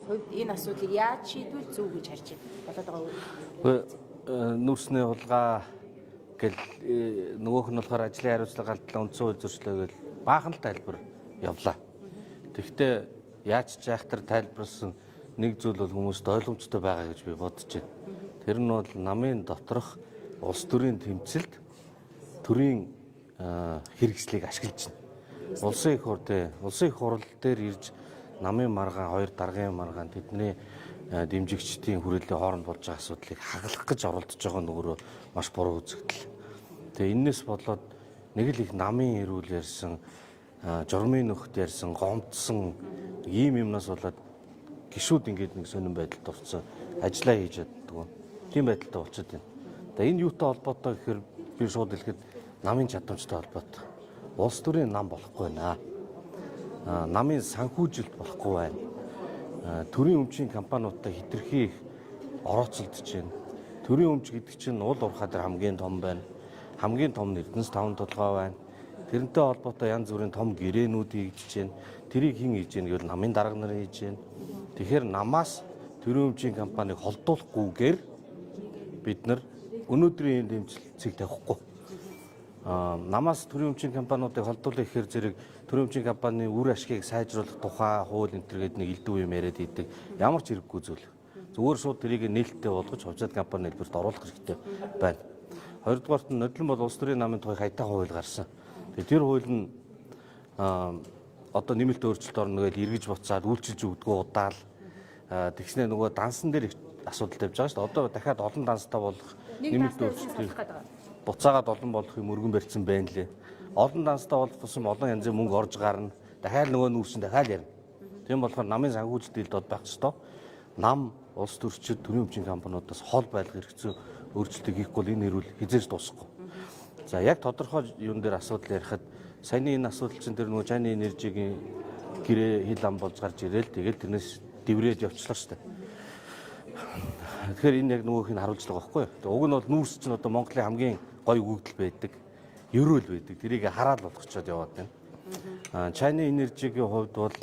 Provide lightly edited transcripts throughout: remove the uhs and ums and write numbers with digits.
Хувьд энэ асуудлыг яаж шийдвэл зөв гэж харж болоод байгаа вэ? Нүүрсний хулгай гэл нөгөөх нь болохоор ажлын хариуцлага галдлаа үндсэн хууль зөрчлөө гэл баахан л тайлбар явлаа. Тэгэхдээ яаж ч айхтар тайлбарлсан нэг зүйл бол хүмүүст ойлгомжтой байгаа гэж би бодож байна. Тэр нь бол намын доторх улс төрийн тэмцэлд төрийн хэрэгслийг ашиглаж байна. Улсын их хурал дээр ирж намын маргаан, хоёр даргын маргаан тэдний дэмжигчдийн хүрээлэн хооронд болж байгаа асуудлыг хаглах гэж оролдож байгаа нь өөрөө маш буруу үзэгдэл. Тэгээ энэс болоод нэг л их намын эрүүл ярьсан, журмын нөхд ярьсан, гомдсон ийм юмнаас болоод гişүүд ингээд нэг сонирн байдалд орсон ажиллаа хийж чаддгүй. Тийм байдалтай болчиход байна. Тэгээ энэ юутай холбоотой гэхээр би шууд хэлэхэд намын чадамжтай холбоотой. Улс төрийн нам болохгүй байна. Намын санхүүжилт болохгүй байна. Төрийн өмчийн компаниудтай хэтэрхий их орооцолдож байна. Төрийн өмч гэдэг чинь уул уурхай дээр хамгийн том байна. Хамгийн том нь Эрдэнэс 5 толгой байна. Тэрнтэй холбоотой янз бүрийн том гэрээнүүд хийгдэж байна. Тэрийг хэн хийж гэнэ гэвэл намын дарга нар хийж байна. Тэгэхээр намаас төрийн өмчийн компанийг холдуулахгүйгээр бид нар өнөөдрийн дэмжлэг тавихгүй. Намаас төрийн өмчийн компаниудыг холдуулах гэхээр зэрэг төрийн өмчийн компанийн үр ашгийг сайжруулах тухай хууль энтергээд нэг элдв юм яриад идэг ямар ч хэрэггүй зүйл. Зүгээр шууд тэрийг нээлттэй болгож хувьцаат компани хэлбэрт оруулах хэрэгтэй байна. Хоёрдугаарт нь нодлон бол улс төрийн намын тухай хайтаа хууль гарсан. Тэр хууль нь одоо нэмэлт өөрчлөлт орно гэж эргэж буцаад үйлчилж өгдөгөө удаал тэгснэ нөгөө дансан дээр их асуудал тавьж байгаа шүү дээ. Одоо дахиад олон данстай болох нэмэлт өөрчлөлтийг буцаагаад олон болох юм өргөн барьсан байна лээ. Олон данстай болох тусам олон янзын мөнгө орж гарна. Дахиад нөгөө нүүрсэн дахиад ярина. Тийм болохоор намын санхүүжилт дийлд байх ёстой. Нам улс төрчид төрийн өмчийн компаниудаас хол байлгах хэрэгцээ өөрчлөлтийг хийхгүй энэ хэрүүл хизээж дуусахгүй. За яг тодорхой юун дээр асуудал ярихад саяны энэ асуудал чинь тэр нөгөө Чайны энержигийн гэрээ хил ам болж гарч ирээл тэгэл тэрнээс дэврээд явчлаа шүү дээ. Тэгэхээр энэ яг нөгөөх нь харуулж байгаа байхгүй юу? Уг нь бол нүүрс чинь одоо Монголын хамгийн гоё өгөгдөл байдаг, ерөөл байдаг. Тэрийг хараал болгочоод яваад байна. Чайны энержигийн хувьд бол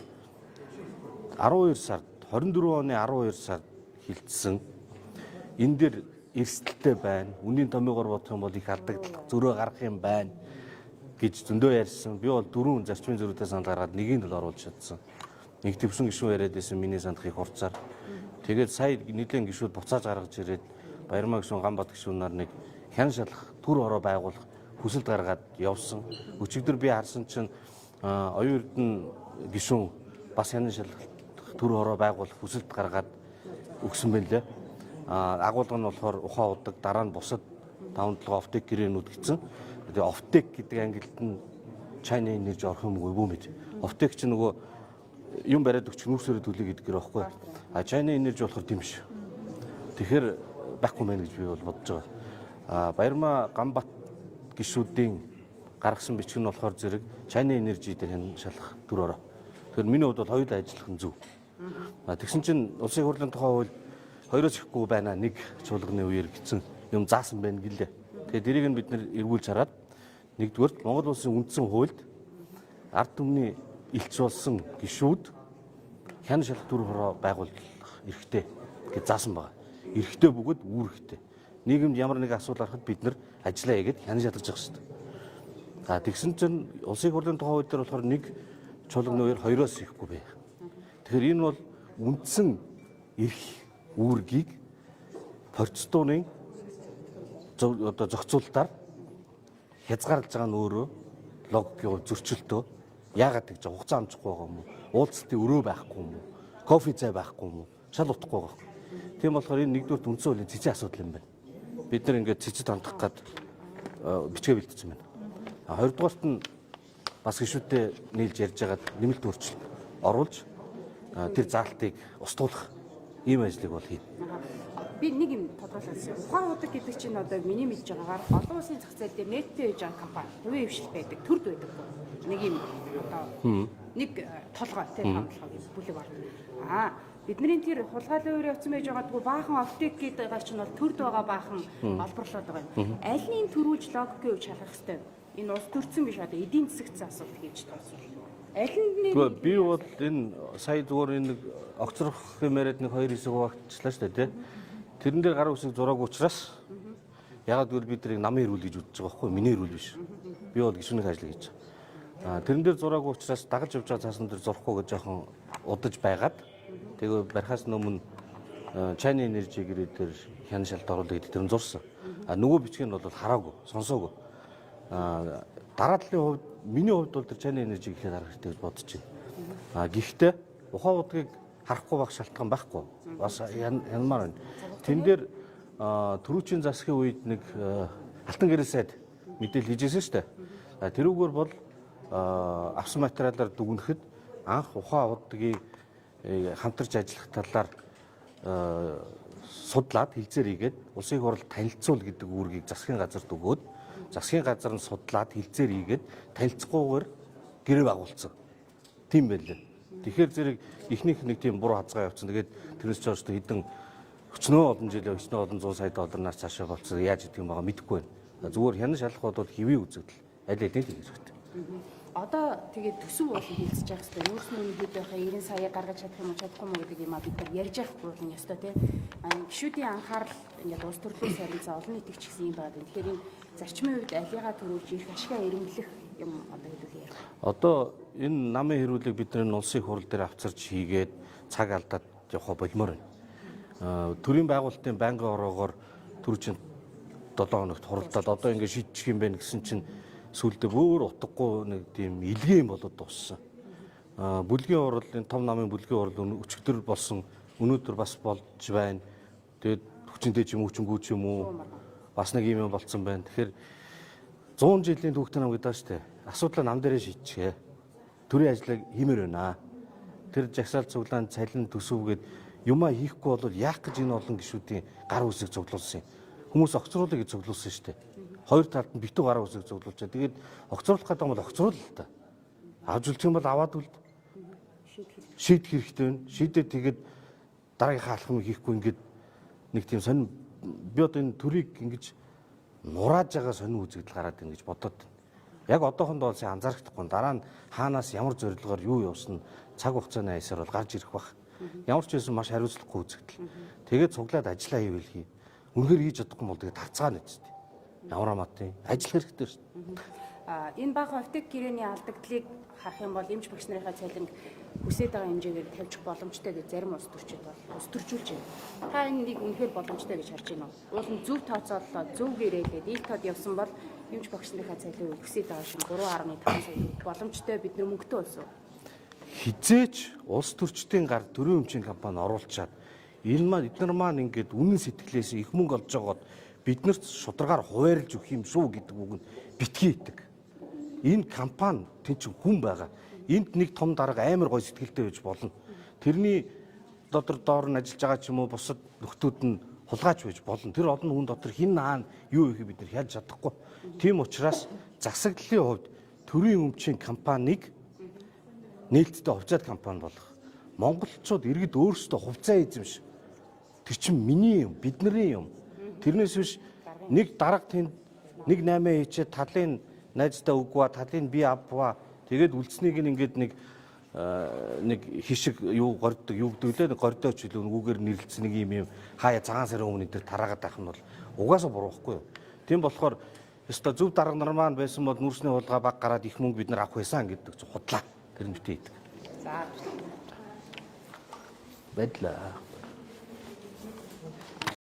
12 сард 24 оны 12 сард хилцсэн энэ дээр эрсдэлтэй байна. Үнийн томьёогоор бодох юм бол их алдагдал зөрөө гарах юм байна гэж зөндөө ярьсан. Би бол 4 зарчмын зөрүүтэй санал гаргаад нэгийг л оруулж чадсан. Нэг төвсөн гишүүн яриад байсан миний сандах их хурцаар. Тэгээд сая нийлэн гишүүд буцааж гаргаж ирээд Баярмаа гишүүн Ганбат гишүүнээр нэг хян шалах төр хороо байгуулах хүсэлт гаргаад явсан. Өчигдөр би харсан чинь оюун эрдэнэ гишүүн бас хян шалах төр хороо байгуулах хүсэлт гаргаад өгсөн байна лээ. Агуулга нь болохоор ухаан удаг дараа нь бусад 5-7 офтек гэрээнүүд гэсэн. Тэгээ офтек гэдэг ангилалд нь Чайны энержи орох юмгүй бүү мэд. Офтек чинь нөгөө юм бариад өгч нүүрсээр төлөй гэдэг гэр байхгүй. Чайны энержи болохоор тийм биш. Тэгэхээр байхгүй мэн гэж би бол бодож байгаа. Баярмаа Ганбат гишүүдийн гаргасан бичиг нь болохоор зэрэг Чайны энержи дээр хэн шалах төр ороо. Тэгэхээр миний хувьд бол хоёулаа ажиллах нь зөв. Тэгсэн чинь улсын хурлын тухай хууль хоёроос ихгүй байна. Нэг чуулганы үеэр гисэн юм заасан байна гэлээ. Тэгэхээр дэрийг нь бид нэр эргүүлж хараад нэгдүгээр Монгол улсын үндсэн хуульд ард түмний илч болсон гишүүд хян шалах төр хороо байгуулах эрхтэй гэж заасан байгаа. Эрхтэй бөгөөд үүрэгтэй. Нийгэмд ямар нэг асуудал гарахад бид нар ажиллаа хийгээд хян шалгаж явах хэрэгтэй. Тэгсэн чинь улсын хурлын тухай хууль дээр болохоор нэг чуулганы үеэр хоёроос ихгүй бай. Тэгэхээр энэ бол үндсэн эрх үүргийг процедурын одоо зохицуулалтаар хязгаарлаж байгаа нь өөрөө логикийн зөрчилтөө яагаад гэж хугацаа амжихгүй байгаа юм уу? Уулзалтын өрөө байхгүй юм уу? Кофе цай байхгүй юм уу? Шал утахгүй байгаа. Тийм болохоор энэ нэгдүгээр үндсэн хуулийн цэцэн асуудал юм байна. Бид нар ингээд цэцэд хандах гад бичгээ бэлдсэн байна. Хоёрдугаарт нь бас гишүүдтэй нийлж ярьж байгаад нэмэлт өөрчлөлт оруулж тэр заалтыг устгуулах ийм ажлыг бол хийнэ. Би нэг юм тодорхойлсон. Ухаан удаг гэдэг чинь одоо миний мэдж байгаагаар олон улсын зах зээл дээр нээлттэй хийж байгаа компани хувийн хвшил байдаг, төрд байдаг. Нэг юм одоо нэг толгой тийм хамтлагын бүлэг байна. Бидний тэр хулгайлан үеэр явцсан байж байгаадгүй баахан оптик гэдэг байгаа чинь бол төрд байгаа баахан олборлоод байгаа юм. Аль нь төрүүлж логикийн үе шалгах хэрэгтэй. Энэ улс төрсөн биш одоо эдийн засагтсан асуудал хийж тооцвол. Аль нь Гэхдээ би бол энэ сая зүгээр энэ огцрох хэмээрэд нэг 2 хэсэг багчлаа шүү дээ тий. Тэрэн дээр гар үсэг зураагүй учраас ягаад гэвэл бид тэрийг намын хэрүүл гэж үзэж байгаа байхгүй миний хэрүүл биш. Би бол гишүүнийх ажил хийж байгаа. Тэрэн дээр зураагүй учраас дагаж явж байгаа цаасан дээр зурхгүй гэж жоохон удаж байгаад тэгээ барихаас өмнө China Energy гэрээ дээр хян шалт оруулах гэдэг тэр нь зурсан. Нөгөө бичгийг нь бол хараагүй, сонсоогүй. Дараа талын хувьд миний хувьд бол тэр China Energy гэхэд харах хэрэгтэй гэж бодож байна. Гэхдээ ухаан удгийг харахгүй байх шалтгаан байхгүй. Бас янмаар байна. Тэн дээр төрүүчийн засгийн үед нэг алтан гэрэл сайд мэдээлэл хийжсэн шүү дээ. Тэрүүгээр бол авсан материалаар дүгнэхэд анх ухаан удгийг хамтарч ажиллах талаар судлаад хилцээр хийгээд улсын их хурлд танилцуул гэдэг үүргийг засгийн газарт өгөөд засгийн газар нь судлаад хилцээр хийгээд танилцахгүйгээр гэрээ байгуулсан. Тийм байлээ. Тэгэхээр зэрэг ихнийх нэг тийм буруу хазгаа явуулсан. Тэгээд тэрнээс ч хойш хэдэн өчнөө олон жилийн өчнөө олон 100 сая доллараас цаашаа болцсон. Яаж идэх юм байгаа мэдэхгүй байна. Зүгээр хянан шалгахууд бол хэвийн үзэгдэл аль алийг хийх хэрэгтэй. Одоо тэгээд төсөв болон хилцэж явах хэрэгтэй. Өөрснөө нэг хэд байхаа 90 сая гаргаж чадах юм уу чадахгүй мó гэдэг юм а бид нар ярьж явах болно ёстой тий. Гишүүдийн анхаарал ингээд улс төрлөөс харилцаа олон нийтийн ч гэсэн юм байна. Тэгэхээр энэ зарчмын үед алигаа төрүүлж ирэх ашигла эрэмблэх юм одоо хэдүүл ярих. Одоо энэ намын хэрүүлийг бид нар улсын их хурл дээр авчирч хийгээд цаг алдаад явах болмоор байна. Төрийн байгуулалтын байнгын ороогоор төрчин 7 хоногт хуралдаад одоо ингээд шийдчих юм байна гэсэн чинь сүүлдээ бүр утгагүй нэг тийм илгээ юм болоод дууссан. Бүлгийн хурлын том намын бүлгийн хурл өчигдөр болсон өнөөдөр бас болж байна. Тэгээд хүчинтэй ч юм уу хүчингүү ч юм уу бас нэг юм болцсон байна. Тэгэхээр 100 жилийн түүхтэн нам гэдэг шүү дээ. Асуудлаа нам дээрээ шийдчихээ. Төрийн ажлыг хиймээр байна. Тэр жагсаал цуглаан цалин төсөвгээд юмаа хийхгүй бол яах гэж энэ олон гишүүдийн гар үсэг цуглуулсан юм. Хүмүүс огцруулах гэж цуглуулсан шүү дээ. Хоёр талд нь битүү гар үсэг цуглуулчаа. Тэгээд огцруулах гэдэг юм бол огцруул л та. Авж үлдэх юм бол аваад үл шийдэх хэрэгтэй байна. Шийдээд тэгээд дараагийнхаа алхам хийхгүй ингээд нэг тийм сонин би одоо энэ төрийг ингэж нурааж байгаа сонин үзэгдэл гараад байна гэж бодоод байна. Яг одоохондоо бол сайн анзаарахдаггүй. Дараа нь хаанаас ямар зорилгоор юу явсан цаг хугацааны аясаар бол гарч ирэх бах. Ямар ч байсан маш хариуцлагагүй үзэгдэл. Тэгээд цуглаад ажиллаа хийвэл хий. Үнэхээр хийж чадахгүй бол тэгээд тарцгаа нэт. Ямар амттай ажил хэрэгтэй шүү дээ. Энэ бага оптик гэрээний алдагдлыг харах юм бол эмч багш нарын цалин хүсээд байгаа хэмжээгээр тавьчих боломжтой гэж зарим улс төрчид бол улс төржүүлж байна. Та энэ нэг үнэхээр боломжтой гэж харж байна уу? Уул нь зөв тооцооллоо, зөв гэрээлээд ил тод явсан бол эмч багш нарын цалин хүсээд байгаа шиг 3.5 сая боломжтой бид нар мөнгөтэй болсон. Хизээч улс төрчдийн гар төрийн өмчийн компани оруулчаад эдгээр маань ингээд үнэн сэтгэлээс их мөнгө олж байгаад биднэрт шударгаар хуваарлж өгөх юм шүү гэдэг үг нь битгий идэг. Энэ компани тэн чинь хүн байгаа. Энд нэг том дарга амар гой сэтгэлтэй байж болно. Тэрний доор нь ажиллаж байгаа ч юм уу бусад нөхдүүд нь хулгайч байж болно. Тэр олон хүн дотор хин наан юу ихийг бид нар хялж чадахгүй. Тийм учраас засаглалын хувьд төрийн өмчийн компанийг нээлттэй хувьцаат компани болгох. Монголчууд иргэд өөрсдөө хувьцаа эзэмш. Тэр чинь миний юм, бидний юм. Тэрнээс биш нэг дарга тэнд 1.8 хийчээ талын найздаа өгваа, талын би авваа. Тэгээд үлдснийг ингээд нэг хишиг юу горддог, юу гэдүүлээ гордооч илүү нүгээр нэрлэлцэн нэг юм хаяа цагаан сарын өмнө дээр тараагаад байх нь бол угаасаа буруу байхгүй юу. Тийм болохоор ёстой зөв дарга нар маань байсан бол нүүрсний хулгай баг гараад их мөнгө бид нар авах байсан гэдэг ч худлаа. Тэр нь битээ идэг. За байдлаа.